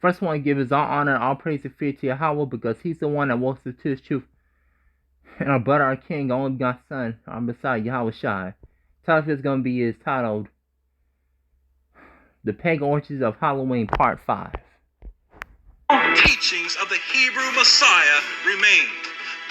First, I want to give his all honor, all praise, and fear to Yahweh, because he's the one that walks us to his truth. And our brother, our king, our only begotten son, our Messiah, Yahweh Shai. Title is going to be is titled The Pagan Origins of Halloween, Part 5. Teachings of the Hebrew Messiah remained.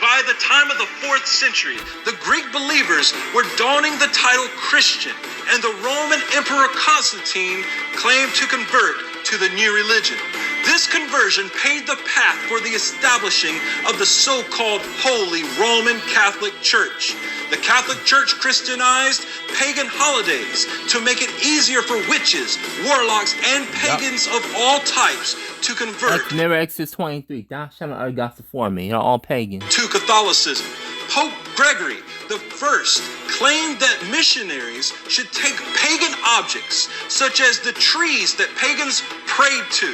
By the time of the 4th century, the Greek believers were donning the title Christian, and the Roman Emperor Constantine claimed to convert to the new religion. This conversion paved the path for the establishing of the so-called Holy Roman Catholic Church. The Catholic Church Christianized pagan holidays to make it easier for witches, warlocks, and pagans of all types to convert. Mirror Exodus 23. Thou shalt not utter gods before me. They're all pagans. To Catholicism. Pope Gregory the First claimed that missionaries should take pagan objects, such as the trees that pagans prayed to,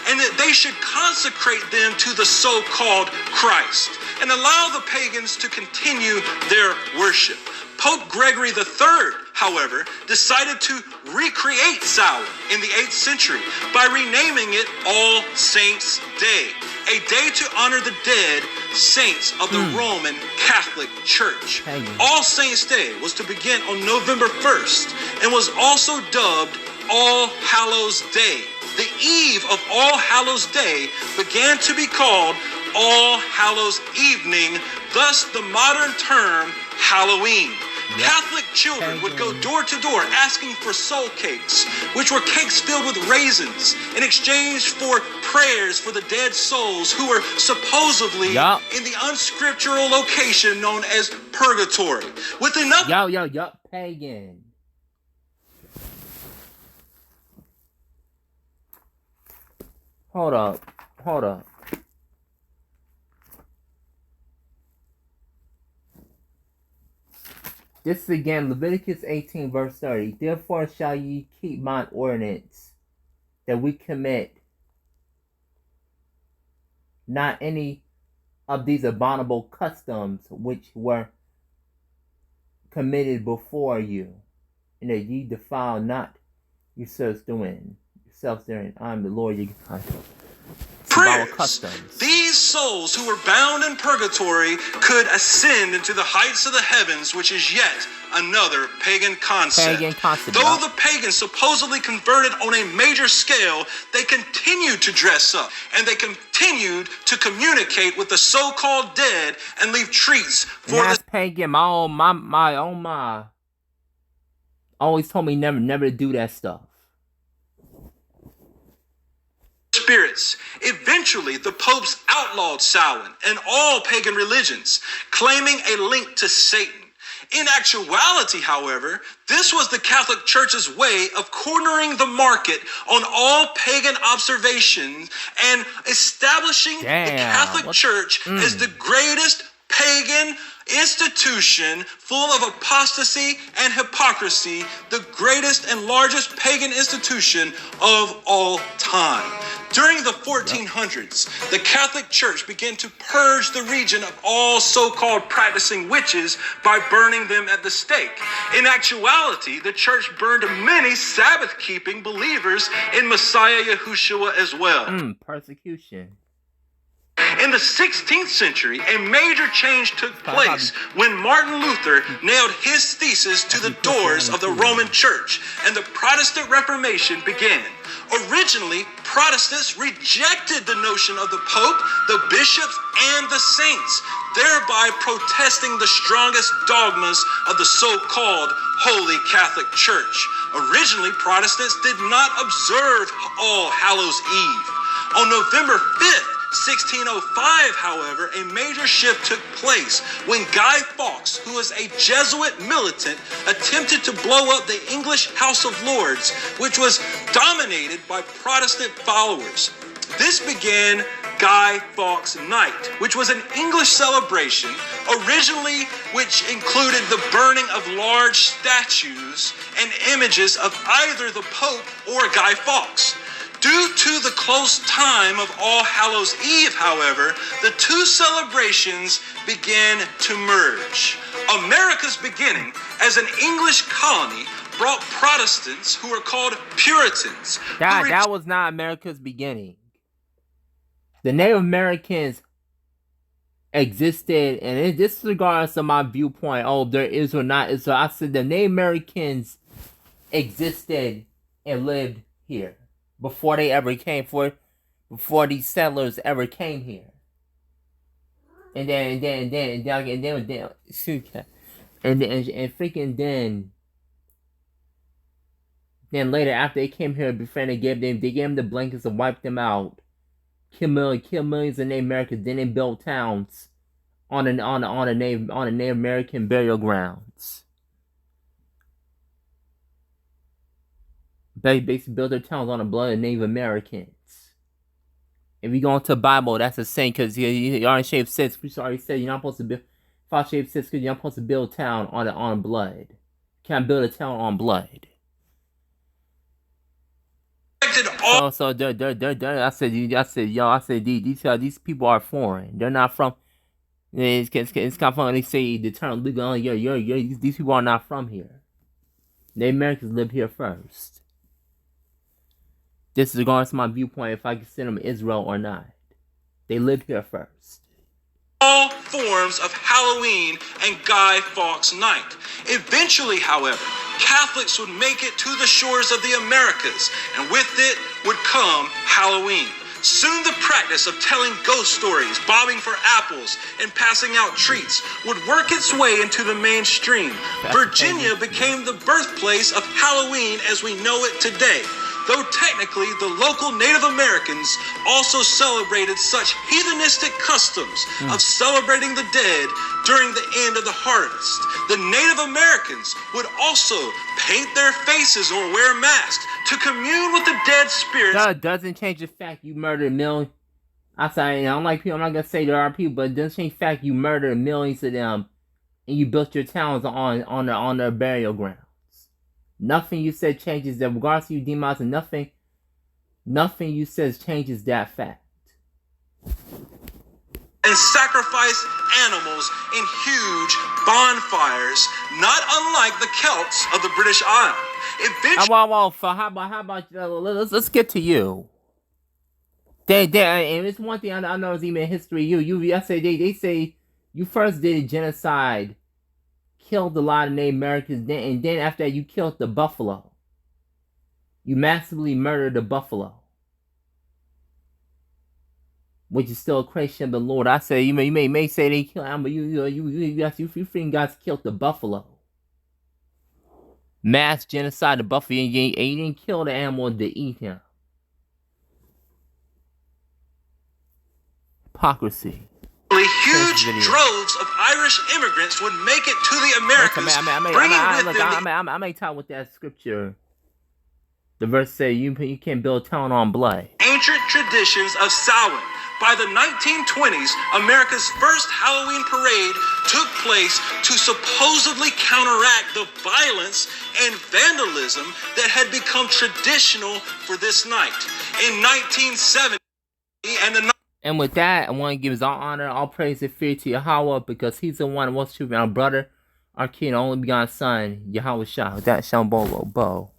and that they should consecrate them to the so-called Christ, and allow the pagans to continue their worship. Pope Gregory III, however, decided to recreate Samhain in the 8th century by renaming it All Saints' Day, a day to honor the dead saints of the Roman Catholic Church. All Saints' Day was to begin on November 1st and was also dubbed All Hallows' Day. The eve of All Hallows' Day began to be called All Hallows' Evening, thus the modern term Halloween. Yep. Catholic children would go door to door asking for soul cakes, which were cakes filled with raisins, in exchange for prayers for the dead souls who were supposedly in the unscriptural location known as purgatory. With enough pagan. Hold up. This is again Leviticus 18 verse 30. Therefore shall ye keep mine ordinance, that we commit not any of these abominable customs which were committed before you, and that ye defile not yourselves therein. I am the Lord your God. Prayers. These souls who were bound in purgatory could ascend into the heights of the heavens, which is yet another pagan concept. Though the pagans supposedly converted on a major scale, they continued to dress up, and they continued to communicate with the so-called dead and leave treats for the pagan. My always told me never to do that stuff. Spirits. Eventually, the popes outlawed Samhain and all pagan religions, claiming a link to Satan. In actuality, however, this was the Catholic Church's way of cornering the market on all pagan observations and establishing the Catholic Church as the greatest pagan institution full of apostasy and hypocrisy, the greatest and largest pagan institution of all time. During the 1400s, the Catholic Church began to purge the region of all so-called practicing witches by burning them at the stake. In actuality, the church burned many Sabbath-keeping believers in Messiah Yahushua as well. Persecution. In the 16th century, a major change took place when Martin Luther nailed his thesis to the doors of the Roman Church, and the Protestant Reformation began. Originally, Protestants rejected the notion of the Pope, the bishops, and the saints, thereby protesting the strongest dogmas of the so-called Holy Catholic Church. Originally, Protestants did not observe All Hallows' Eve. On November 5th, 1605, however, a major shift took place when Guy Fawkes, who was a Jesuit militant, attempted to blow up the English House of Lords, which was dominated by Protestant followers. This began Guy Fawkes Night, which was an English celebration, originally which included the burning of large statues and images of either the Pope or Guy Fawkes. Due to the close time of All Hallows' Eve, however, the two celebrations began to merge. America's beginning as an English colony brought Protestants who were called Puritans. That was not America's beginning. The Native Americans existed, and this regardless of my viewpoint, oh, there is or not is. So I said the Native Americans existed and lived here before they ever came before these settlers ever came here. And then later after they came here, they gave them the blankets and wiped them out, kill millions of Native Americans. Then they built towns on the Native American burial grounds. They basically built their towns on the blood of Native Americans. If you go into the Bible, that's a sin, because you already shape 6. We already said you're not supposed to build. Shape 6, because you're not supposed to build a town on blood. You can't build a town on blood. So I said, these people are foreign. They're not from. It's kind of funny they say the term legal. These people are not from here. The Americans live here first. This is regardless of my viewpoint, if I consider them Israel or not. They live here first. All forms of Halloween and Guy Fawkes Night. Eventually, however, Catholics would make it to the shores of the Americas, and with it would come Halloween. Soon the practice of telling ghost stories, bobbing for apples, and passing out treats would work its way into the mainstream. Virginia became the birthplace of Halloween as we know it today, though technically the local Native Americans also celebrated such heathenistic customs of celebrating the dead during the end of the harvest. The Native Americans would also paint their faces or wear masks to commune with the dead spirits. That doesn't change the fact you murdered millions. I'm not gonna say there are people, but it doesn't change the fact you murdered millions of them, and you built your towns on their burial grounds. Nothing you said changes that. Regardless of you demonizing, nothing you says changes that fact. And sacrifice animals in huge bonfires, not unlike the Celts of the British Isle. How about let's get to you. And it's one thing I know is even in history. They say you first did a genocide, killed a lot of Native Americans, and then after that you killed the buffalo. You massively murdered the buffalo, which is still a creation of the Lord. I say you may say they killed, but you freaking guys killed the buffalo. Mass genocide the buffalo, and you didn't kill the animal to eat him. Hypocrisy. Huge droves of Irish immigrants would make it to the Americas, I may talk with that scripture. The verse says you can't build a town on blood. Ancient traditions of Samhain. By the 1920s, America's first Halloween parade took place to supposedly counteract the violence and vandalism that had become traditional for this night. In 1970, and with that, I want to give his all honor, all praise, and fear to Yahweh, because he's the one who wants to be our brother, our king, only begotten son, Yahweh Shah. That Shambolo Bo.